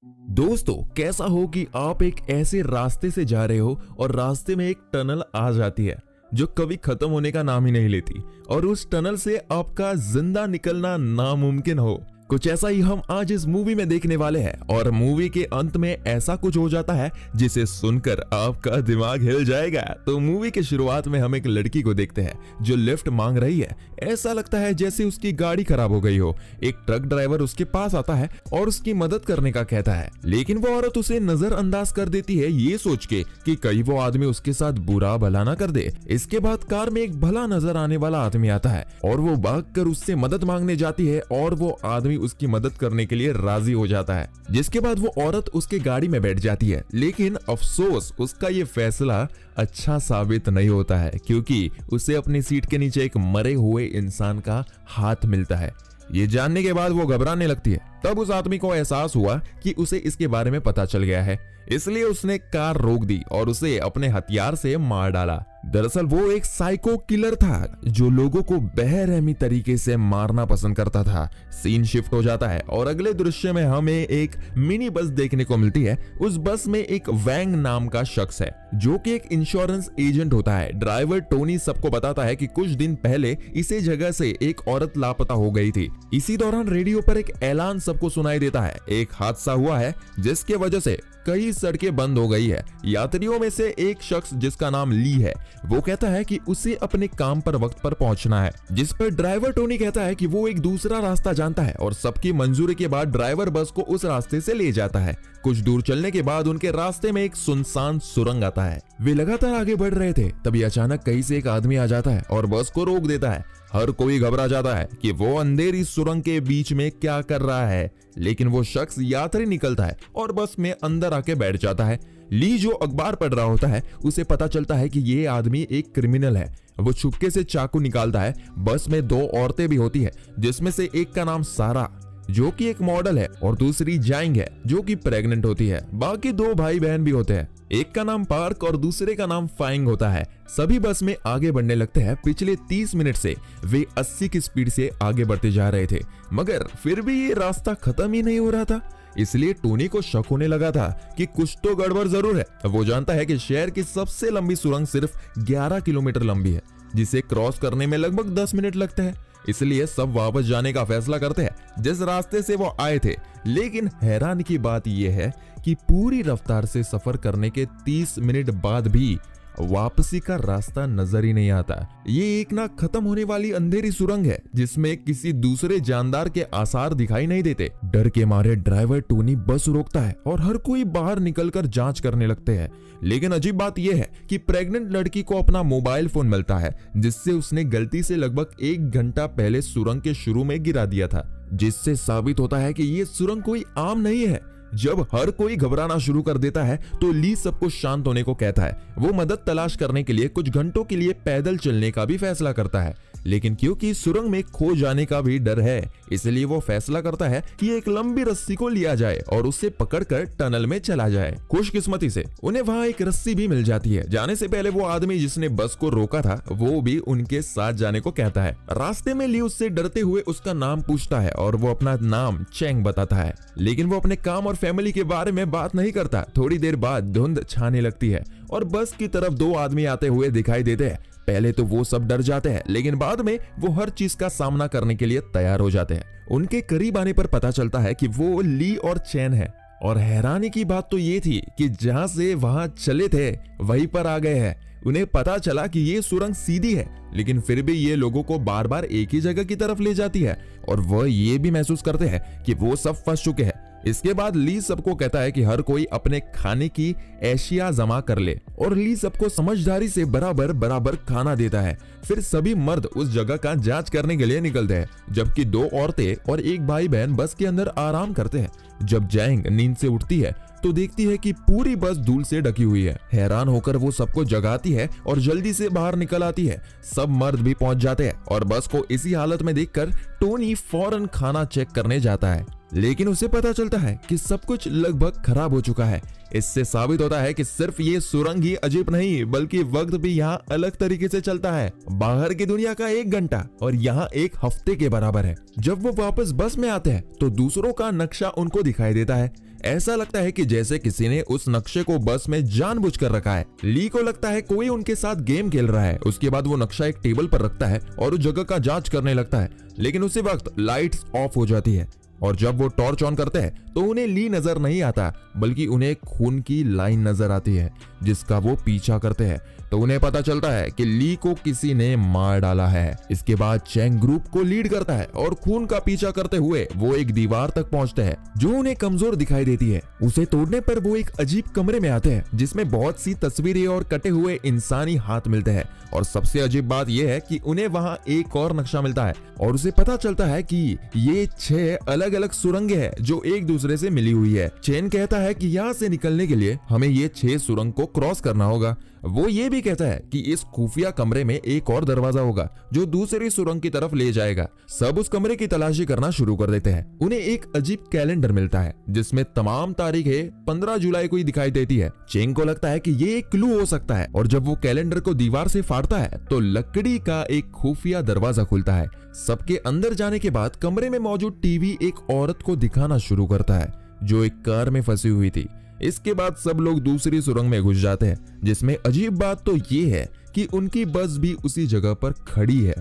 दोस्तों, कैसा हो कि आप एक ऐसे रास्ते से जा रहे हो और रास्ते में एक टनल आ जाती है जो कभी खत्म होने का नाम ही नहीं लेती और उस टनल से आपका जिंदा निकलना नामुमकिन हो। कुछ ऐसा ही हम आज इस मूवी में देखने वाले हैं और मूवी के अंत में ऐसा कुछ हो जाता है जिसे सुनकर आपका दिमाग हिल जाएगा। तो मूवी की शुरुआत में हम एक लड़की को देखते हैं जो लिफ्ट मांग रही है। ऐसा लगता है जैसे उसकी गाड़ी खराब हो गई हो। एक ट्रक ड्राइवर उसके पास आता है और उसकी मदद करने का कहता है, लेकिन वो औरत उसे नजरअंदाज कर देती है, ये सोच के कि कहीं वो आदमी उसके साथ बुरा भला ना कर दे। इसके बाद कार में एक भला नजर आने वाला आदमी आता है और वो भागकर उससे मदद मांगने जाती है और वो आदमी उसकी मदद करने के लिए राजी हो जाता है। जिसके बाद वो औरत उसके गाड़ी में बैठ जाती है, लेकिन अफसोस उसका ये फैसला अच्छा साबित नहीं होता है क्योंकि उसे अपनी सीट के नीचे एक मरे हुए इंसान का हाथ मिलता है। ये जानने के बाद वो घबराने लगती है। तब उस आदमी को एहसास हुआ कि उसे इसके बारे में पता चल गया है, इसलिए उसने कार रोक दी और उसे अपने हथियार से मार डाला। दरअसल वो एक साइको किलर था जो लोगों को बेरहमी तरीके से मारना पसंद करता था। सीन शिफ्ट हो जाता है और अगले दृश्य में हमें एक मिनी बस देखने को मिलती है। उस बस में एक वैंग नाम का शख्स है जो कि एक इंश्योरेंस एजेंट होता है। ड्राइवर टोनी सबको बताता है कि कुछ दिन पहले इसी जगह से एक औरत लापता हो गई थी। इसी दौरान रेडियो पर एक ऐलान सबको सुनाई देता है, एक हादसा हुआ है जिसके वजह से कई सड़कें बंद हो गई है। यात्रियों में से एक शख्स जिसका नाम ली है, वो कहता है कि उसे अपने काम पर वक्त पर पहुंचना है, जिस पर ड्राइवर टोनी कहता है कि वो एक दूसरा रास्ता जानता है और सबकी मंजूरी के बाद ड्राइवर बस को उस रास्ते से ले जाता है। कुछ दूर चलने के बाद उनके रास्ते में एक सुनसान सुरंग आता है। वे लगातार आगे बढ़ रहे थे, तभी अचानक कहीं से एक आदमी आ जाता है और बस को रोक देता है। हर कोई घबरा जाता है कि वो अंधेरी सुरंग के बीच में क्या कर रहा है, लेकिन वो शख्स यात्री निकलता है और बस में अंदर आके बैठ जाता है। ली जो अखबार पढ़ रहा होता है, उसे पता चलता है कि ये आदमी एक क्रिमिनल है। वो चुपके से चाकू निकालता है। बस में दो औरतें भी होती है, जिसमें से एक का नाम सारा जो कि एक मॉडल है और दूसरी जाइंग है जो कि प्रेग्नेंट होती है। बाकी दो भाई बहन भी होते हैं, एक का नाम पार्क और दूसरे का नाम फाइंग होता है। सभी बस में आगे बढ़ने लगते हैं। पिछले 30 मिनट से वे 80 की स्पीड से आगे बढ़ते जा रहे थे, मगर फिर भी ये रास्ता खत्म ही नहीं हो रहा था। इसलिए टोनी को शक होने लगा था कि कुछ तो गड़बड़ जरूर है। वो जानता है कि शहर की सबसे लंबी सुरंग सिर्फ 11 किलोमीटर लंबी है, जिसे क्रॉस करने में लगभग 10 मिनट लगते हैं। इसलिए सब वापस जाने का फैसला करते हैं जिस रास्ते से वो आए थे। लेकिन हैरान की बात यह है कि पूरी रफ्तार से सफर करने के 30 मिनट बाद भी वापसी का रास्ता नजर ही नहीं आता। ये एक ना खत्म होने वाली अंधेरी सुरंग है जिसमें किसी दूसरे जानदार के आसार दिखाई नहीं देते। डर के मारे ड्राइवर टोनी बस रोकता है और हर कोई बाहर निकलकर जांच करने लगते हैं। लेकिन अजीब बात यह है कि प्रेग्नेंट लड़की को अपना मोबाइल फोन मिलता है जिससे उसने गलती से लगभग 1 घंटा पहले सुरंग के शुरू में गिरा दिया था, जिससे साबित होता है कि ये सुरंग कोई आम नहीं है। जब हर कोई घबराना शुरू कर देता है तो ली सबको शांत होने को कहता है। वो मदद तलाश करने के लिए कुछ घंटों के लिए पैदल चलने का भी फैसला करता है, लेकिन क्योंकि सुरंग में खो जाने का भी डर है, इसलिए वो फैसला करता है कि एक लंबी रस्सी को लिया जाए और उसे पकड़कर टनल में चला जाए। खुशकिस्मती से उन्हें वहां एक रस्सी भी मिल जाती है। जाने से पहले वो आदमी जिसने बस को रोका था वो भी उनके साथ जाने को कहता है। रास्ते में ली उससे डरते हुए उसका नाम पूछता है और वो अपना नाम चैंग बताता है, लेकिन वो अपने काम और फैमिली के बारे में बात नहीं करता। थोड़ी देर बाद धुंध छाने लगती है और बस की तरफ 2 आदमी आते हुए दिखाई देते हैं। पहले तो वो सब डर जाते हैं, लेकिन बाद में वो हर चीज का सामना करने के लिए तैयार हो जाते हैं। उनके करीब आने पर पता चलता है कि वो ली और चैन है और हैरानी की बात तो ये थी कि जहां से वहां चले थे वहीं पर आ गए हैं। उन्हें पता चला कि ये सुरंग सीधी है, लेकिन फिर भी ये लोगों को बार बार एक ही जगह की तरफ ले जाती है और वह ये भी महसूस करते हैं कि वो सब फंस चुके हैं। इसके बाद ली सबको कहता है कि हर कोई अपने खाने की एशिया जमा कर ले और ली सबको समझदारी से बराबर बराबर खाना देता है। फिर सभी मर्द उस जगह का जांच करने के लिए निकलते हैं, जबकि 2 औरतें और एक भाई बहन बस के अंदर आराम करते हैं। जब जैंग नींद से उठती है तो देखती है कि पूरी बस धूल से ढकी हुई है। हैरान होकर वो सबको जगाती है और जल्दी से बाहर निकल आती है। सब मर्द भी पहुंच जाते हैं और बस को इसी हालत में देखकर टोनी फौरन खाना चेक करने जाता है, लेकिन उसे पता चलता है कि सब कुछ लगभग खराब हो चुका है। इससे साबित होता है कि सिर्फ ये सुरंग ही अजीब नहीं बल्कि वक्त भी यहाँ अलग तरीके से चलता है। बाहर की दुनिया का 1 घंटा और यहाँ 1 हफ्ते के बराबर है। जब वो वापस बस में आते हैं तो दूसरों का नक्शा उनको दिखाई देता है। ऐसा लगता है कि जैसे किसी ने उस नक्शे को बस में जानबूझकर रखा है। ली को लगता है कोई उनके साथ गेम खेल रहा है। उसके बाद वो नक्शा एक टेबल पर रखता है और उस जगह का जांच करने लगता है, लेकिन उसी वक्त लाइट्स ऑफ हो जाती है और जब वो टॉर्च ऑन करते हैं तो उन्हें ली नजर नहीं आता, बल्कि उन्हें खून की लाइन नजर आती है जिसका वो पीछा करते हैं। तो उन्हें पता चलता है कि ली को किसी ने मार डाला है। इसके बाद चैंग ग्रुप को लीड करता है और खून का पीछा करते हुए वो एक दीवार तक पहुंचते हैं जो उन्हें कमजोर दिखाई देती है। उसे तोड़ने पर वो एक अजीब कमरे में आते हैं जिसमें बहुत सी तस्वीरें और कटे हुए इंसानी हाथ मिलते हैं। और सबसे अजीब बात यह है कि उन्हें वहां एक और नक्शा मिलता है और उसे पता चलता है कि ये 6 अलग अलग सुरंगें हैं जो एक दूसरे से मिली हुई है। चेन कहता है कि यहाँ से निकलने के लिए हमें ये 6 सुरंग को क्रॉस करना होगा। वो ये भी कहता है कि इस खुफिया कमरे में एक और दरवाजा होगा जो दूसरी सुरंग की तरफ ले जाएगा। सब उस कमरे की तलाशी करना शुरू कर देते हैं। उन्हें एक अजीब कैलेंडर मिलता है जिसमें तमाम तारीखें 15 जुलाई को ही दिखाई देती है। चेंग को लगता है कि ये एक क्लू हो सकता है और जब वो कैलेंडर को दीवार से फाड़ता है तो लकड़ी का एक खुफिया दरवाजा खुलता है। सबके अंदर जाने के बाद कमरे में मौजूद टीवी एक औरत को दिखाना शुरू करता है जो एक कार में फंसी हुई थी। इसके बाद सब लोग दूसरी सुरंग में घुस जाते हैं, जिसमें अजीब बात तो ये है कि उनकी बस भी उसी जगह पर खड़ी है।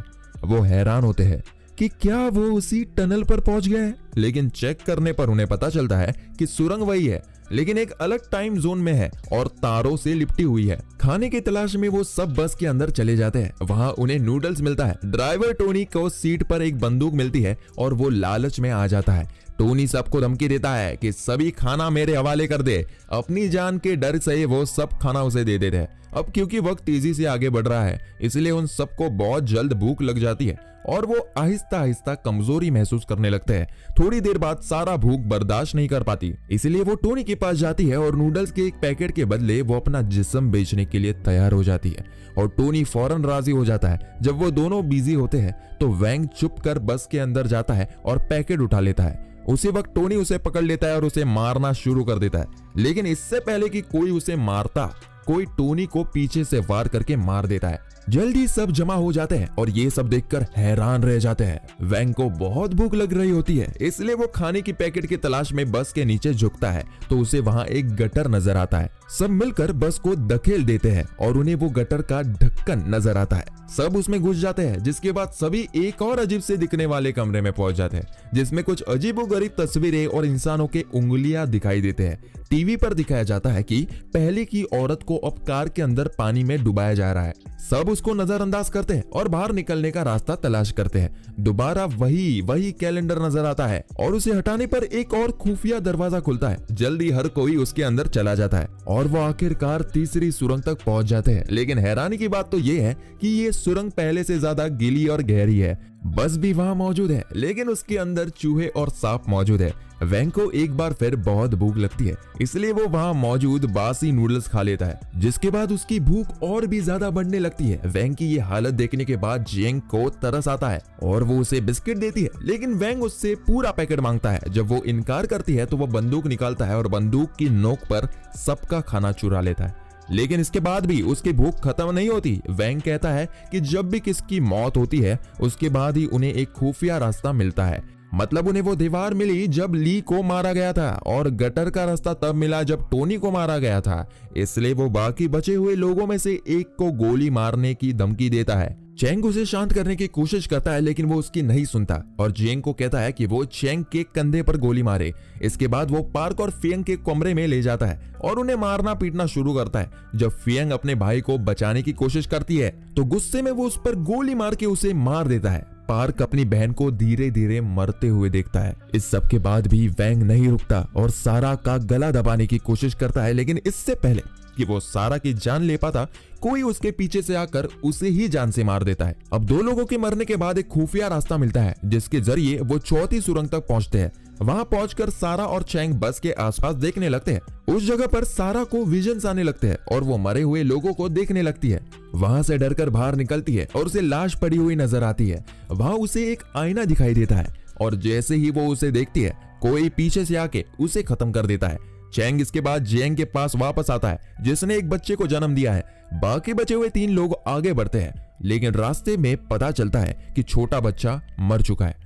वो हैरान होते हैं कि क्या वो उसी टनल पर पहुंच गए, लेकिन चेक करने पर उन्हें पता चलता है कि सुरंग वही है, लेकिन एक अलग टाइम जोन में है और तारों से लिपटी हुई है। खाने की तलाश में वो सब बस के अंदर चले जाते हैं। वहां उन्हें नूडल्स मिलता है। ड्राइवर टोनी को सीट पर एक बंदूक मिलती है और वो लालच में आ जाता है। टोनी सबको धमकी देता है कि सभी खाना मेरे हवाले कर दे। अपनी जान के डर से वो सब खाना उसे दे देते हैं। अब क्योंकि वक्त तेजी से आगे बढ़ रहा है, इसलिए उन सबको बहुत जल्द भूख लग जाती है और वो आहिस्ता आहिस्ता कमजोरी महसूस करने लगते हैं। थोड़ी देर बाद सारा भूख बर्दाश्त नहीं कर पाती, इसलिए वो टोनी के पास जाती है और नूडल्स के एक पैकेट के बदले वो अपना जिस्म बेचने के लिए तैयार हो जाती है और टोनी फौरन राजी हो जाता है। जब वो दोनों बिजी होते हैं तो वैंग चुप कर बस के अंदर जाता है और पैकेट उठा लेता है। उसी वक्त टोनी उसे पकड़ लेता है और उसे मारना शुरू कर देता है, लेकिन इससे पहले कि कोई उसे मारता, कोई टोनी को पीछे से वार करके मार देता है। जल्दी सब जमा हो जाते हैं और ये सब देखकर हैरान रह जाते हैं। वैंग को बहुत भूख लग रही होती है, इसलिए वो खाने की पैकेट की तलाश में बस के नीचे झुकता है तो उसे वहां एक गटर नजर आता है। सब मिलकर बस को धकेल देते हैं और उन्हें वो गटर का ढक्कन नजर आता है। सब उसमें घुस जाते हैं, जिसके बाद सभी एक और अजीब से दिखने वाले कमरे में पहुंच जाते हैं जिसमें कुछ अजीबोगरीब तस्वीरें और इंसानों के उंगलियां दिखाई देते हैं। टीवी पर दिखाया जाता है कि पहले की औरत को अब कार के अंदर पानी में डुबाया जा रहा है। सब उसको नजरअंदाज करते हैं और बाहर निकलने का रास्ता तलाश करते हैं। दोबारा वही कैलेंडर नजर आता है और उसे हटाने पर एक और खुफिया दरवाजा खुलता है। जल्दी हर कोई उसके अंदर चला जाता है और वो आखिरकार तीसरी सुरंग तक पहुंच जाते हैं। लेकिन हैरानी की बात तो ये है कि ये सुरंग पहले से ज्यादा गीली और गहरी है। बस भी वहां मौजूद है, लेकिन उसके अंदर चूहे और सांप मौजूद है। वैंग को एक बार फिर बहुत भूख लगती है, इसलिए वो वहां मौजूद बासी नूडल्स खा लेता है, जिसके बाद उसकी भूख और भी ज्यादा बढ़ने लगती है। वैंग की ये हालत देखने के बाद जेंग को तरस आता है और वो उसे बिस्किट देती है, लेकिन वैंग उससे पूरा पैकेट मांगता है। जब वो इनकार करती है तो वो बंदूक निकालता है और बंदूक की नोक पर सबका खाना चुरा लेता है। लेकिन इसके बाद भी उसकी भूख खत्म नहीं होती। वैंग कहता है कि जब भी किसकी मौत होती है उसके बाद ही उन्हें एक खुफिया रास्ता मिलता है। मतलब उन्हें वो दीवार मिली जब ली को मारा गया था और गटर का रास्ता तब मिला जब टोनी को मारा गया था। इसलिए वो बाकी बचे हुए लोगों में से एक को गोली मारने की धमकी देता है। चेंग उसे शांत करने की कोशिश करता है, लेकिन वो उसकी नहीं सुनता और जेंग को कहता है कि वो चेंग के कंधे पर गोली मारे। इसके बाद वो पार्क और फियंग के कमरे में ले जाता है और उन्हें मारना पीटना शुरू करता है। जब फियंग अपने भाई को बचाने की कोशिश करती है तो गुस्से में वो उस पर गोली मार के उसे मार देता है। पार्क अपनी बहन को धीरे धीरे मरते हुए देखता है। इस सब के बाद भी वैंग नहीं रुकता और सारा का गला दबाने की कोशिश करता है, लेकिन इससे पहले कि वो सारा की जान ले पाता, कोई उसके पीछे से आकर उसे ही जान से मार देता है। अब दो लोगों के मरने के बाद एक खुफिया रास्ता मिलता है जिसके जरिए वो चौथी सुरंग तक पहुंचते हैं। वहां पहुंचकर सारा और चैंग बस के आसपास देखने लगते हैं। उस जगह पर सारा को विजन्स आने लगते हैं और वो मरे हुए लोगों को देखने लगती है। वहां से डरकर बाहर निकलती है और उसे लाश पड़ी हुई नजर आती है। वहां उसे एक आईना दिखाई देता है और जैसे ही वो उसे देखती है कोई पीछे से आके उसे खत्म कर देता है। चैंग इसके बाद जेंग के पास वापस आता है जिसने एक बच्चे को जन्म दिया है। बाकी बचे हुए 3 लोग आगे बढ़ते हैं, लेकिन रास्ते में पता चलता है कि छोटा बच्चा मर चुका है।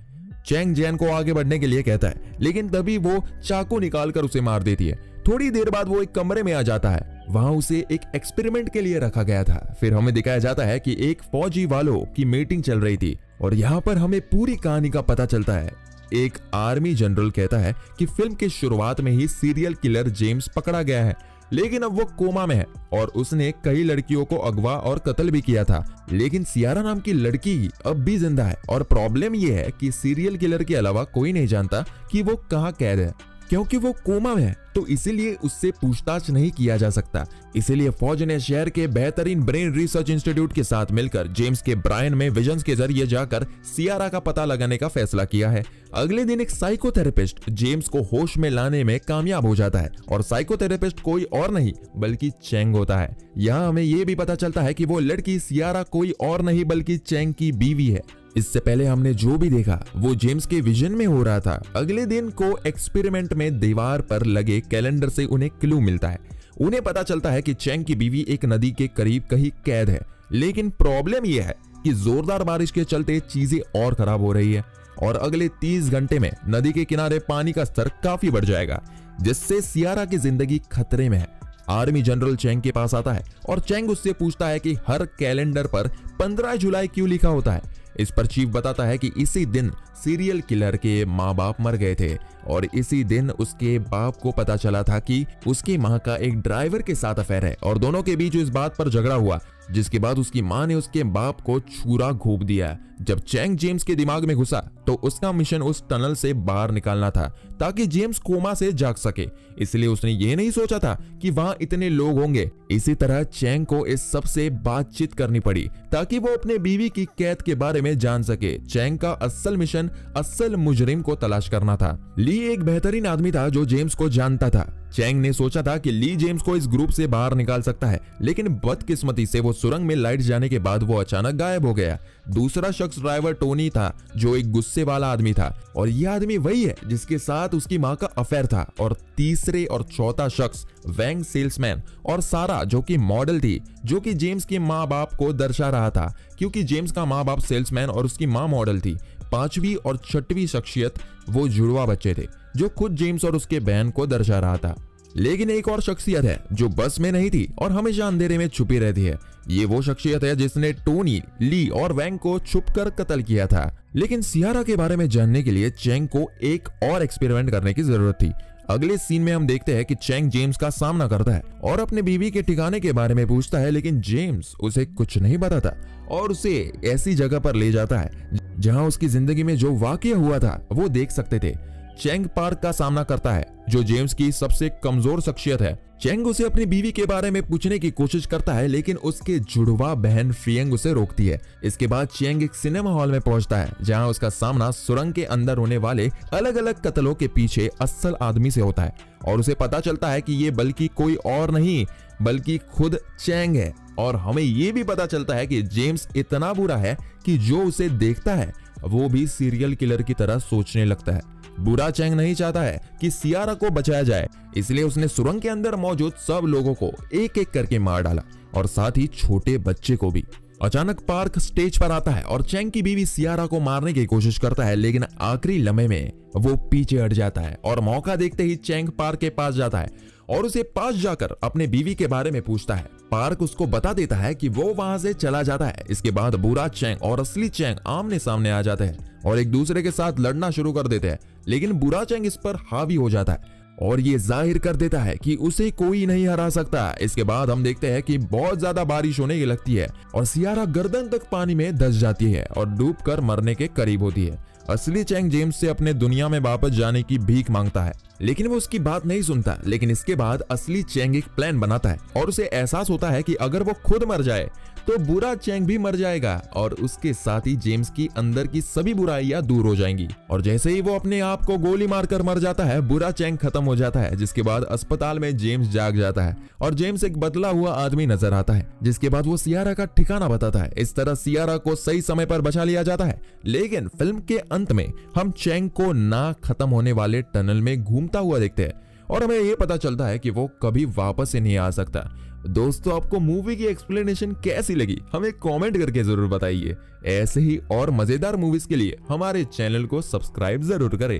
चैंग जैन को आगे बढ़ने के लिए कहता है, लेकिन तभी वो चाकू निकालकर उसे मार देती है। थोड़ी देर बाद वो एक कमरे में आ जाता है, वहां उसे एक एक्सपेरिमेंट के लिए रखा गया था। फिर हमें दिखाया जाता है कि एक फौजी वालों की मीटिंग चल रही थी और यहाँ पर हमें पूरी कहानी का पता चलता है। एक आर्मी जनरल कहता है कि फिल्म के शुरुआत में ही सीरियल किलर जेम्स पकड़ा गया है, लेकिन अब वो कोमा में है और उसने कई लड़कियों को अगवा और कत्ल भी किया था। लेकिन सियारा नाम की लड़की अब भी जिंदा है और प्रॉब्लम ये है कि सीरियल किलर के अलावा कोई नहीं जानता कि वो कहाँ कैद है, क्योंकि वो कोमा में है, तो इसीलिए उससे पूछताछ नहीं किया जा सकता। इसीलिए फौज ने शहर के बेहतरीन ब्रेन रिसर्च इंस्टीट्यूट के साथ मिलकर जेम्स के ब्रायन में विजन्स के जरिए जाकर सियारा का पता लगाने का फैसला किया है। अगले दिन एक साइकोथेरेपिस्ट जेम्स को होश में लाने में कामयाब हो जाता है और साइकोथेरेपिस्ट कोई और नहीं बल्कि चैंग होता है। यहाँ हमें ये भी पता चलता है कि वो लड़की सियारा कोई और नहीं बल्कि चैंग की बीवी है। इससे पहले हमने जो भी देखा वो जेम्स के विजन में हो रहा था। अगले दिन को एक्सपेरिमेंट में दीवार पर लगे कैलेंडर से उन्हें क्लू मिलता है। उन्हें पता चलता है कि चैंग की बीवी एक नदी के करीब कहीं कैद है, लेकिन प्रॉब्लम यह है कि जोरदार बारिश के चलते चीजें और खराब हो रही है और अगले 30 घंटे में नदी के किनारे पानी का स्तर काफी बढ़ जाएगा, जिससे सियारा की जिंदगी खतरे में है। आर्मी जनरल चैंग के पास आता है और चैंग उससे पूछता है कि हर कैलेंडर पर 15 जुलाई क्यों लिखा होता है। इस पर चीफ बताता है कि इसी दिन सीरियल किलर के माँ बाप मर गए थे और इसी दिन उसके बाप को पता चला था कि उसकी माँ का एक ड्राइवर के साथ अफेयर है और दोनों के बीच इस बात पर झगड़ा हुआ, जिसके बाद उसकी माँ ने उसके बाप को छुरा घोंप दिया। जब चैंग जेम्स के दिमाग में घुसा तो उसका मिशन उस टनल से बाहर निकालना था ताकि जेम्स कोमा से जाग सके, इसलिए उसने ये नहीं सोचा था कि वहां इतने लोग होंगे। इसी तरह चैंग को इस सब से बातचीत करनी पड़ी ताकि वो अपने बीवी की कैद के बारे में जान सके। चैंग का असल मिशन असल मुजरिम को तलाश करना था। ली एक बेहतरीन आदमी था जो जेम्स को जानता था। चैंग ने सोचा था कि ली जेम्स को इस ग्रुप से बाहर निकाल सकता है, लेकिन बदकिस्मती से वो सुरंग में लाइट जाने के बाद वो अचानक गायब हो गया। दूसरा शख्स ड्राइवर टोनी था जो एक गुस्से वाला आदमी था और यह आदमी वही है जिसके साथ उसकी माँ का अफेयर था। और तीसरे और चौथा शख्स वैंग सेल्समैन और सारा जो कि मॉडल थी, जो कि जेम्स के माँ बाप को दर्शा रहा था, क्योंकि जेम्स का माँ बाप सेल्समैन और उसकी माँ मॉडल थी। पांचवी और छठवीं शख्सियत वो जुड़वा बच्चे थे जो खुद जेम्स और उसके बहन को दर्शा रहा था। लेकिन एक और शख्सियत है जो बस में नहीं थी और हमेशा अंधेरे में छुपी रहती है। ये वो शख्सियत है जिसने टोनी, ली और वैंग को छुपकर कत्ल किया था। लेकिन सियारा के बारे में जानने के लिए चैंग को एक और एक्सपेरिमेंट करने की जरूरत थी। अगले सीन में हम देखते हैं कि चैंग जेम्स का सामना करता है और अपने बीवी के ठिकाने के बारे में पूछता है, लेकिन जेम्स उसे कुछ नहीं बताता और उसे ऐसी जगह पर ले जाता है जहां उसकी जिंदगी में जो वाकया हुआ था वो देख सकते थे। चैंग पार्क का सामना करता है जो जेम्स की सबसे कमजोर शख्सियत है। चैंग उसे अपनी बीवी के बारे में पूछने की कोशिश करता है, लेकिन उसके जुड़वा बहन फियंग उसे रोकती है। इसके बाद चैंग एक सिनेमा हॉल में पहुंचता है जहां उसका सामना सुरंग के अंदर होने वाले अलग अलग कत्लों के पीछे असल आदमी से होता है और उसे पता चलता है कि ये बल्कि कोई और नहीं बल्कि खुद चैंग है। और हमें ये भी पता चलता है कि जेम्स इतना बुरा है कि जो उसे देखता है वो भी सीरियल किलर की तरह सोचने लगता है। बुरा चैंग नहीं चाहता है कि सियारा को बचाया जाए, इसलिए उसने सुरंग के अंदर मौजूद सब लोगों को एक एक करके मार डाला और साथ ही छोटे बच्चे को भी। अचानक पार्क स्टेज पर आता है और चैंग की बीवी सियारा को मारने की कोशिश करता है, लेकिन आखिरी लम्हे में वो पीछे हट जाता है और मौका देखते ही चैंग पार्क के पास जाता है और उसे पास जाकर अपने बीवी के बारे में पूछता है। पार्क उसको बता देता है कि वो वहां से चला जाता है। इसके बाद बुरा चैंग और असली चैंग आमने सामने आ जाते हैं और एक दूसरे के साथ लड़ना शुरू कर देते हैं, लेकिन बुरा चैंग इस पर हावी हो जाता है और ये जाहिर कर देता है कि उसे कोई नहीं हरा सकता। इसके बाद हम देखते हैं कि बहुत ज्यादा बारिश होने लगती है और सियारा गर्दन तक पानी में धंस जाती है और डूबकर मरने के करीब होती है। असली चैंग जेम्स से अपने दुनिया में वापस जाने की भीख मांगता है, लेकिन वो उसकी बात नहीं सुनता। लेकिन इसके बाद असली चैंग एक प्लान बनाता है और उसे एहसास होता है कि अगर वो खुद मर जाए तो बुरा चैंग भी मर जाएगा और उसके साथ ही जेम्स की अंदर की सभी बुराइयां दूर हो जाएंगी। और जैसे ही वो अपने आप को गोली मारकर मर जाता है, बुरा चैंग खत्म हो जाता है, जिसके बाद अस्पताल में जेम्स जाग जाता है और जेम्स एक बदला हुआ आदमी नजर आता है, जिसके बाद वो सियारा का ठिकाना बताता है। इस तरह सियारा को सही समय पर बचा लिया जाता है। लेकिन फिल्म के अंत में हम चैंग को ना खत्म होने वाले टनल में घूमता हुआ देखते हैं और हमें यह पता चलता है कि वो कभी वापस से नहीं आ सकता। दोस्तों आपको मूवी की एक्सप्लेनेशन कैसी लगी हमें कमेंट करके जरूर बताइए। ऐसे ही और मजेदार मूवीज के लिए हमारे चैनल को सब्सक्राइब जरूर करें।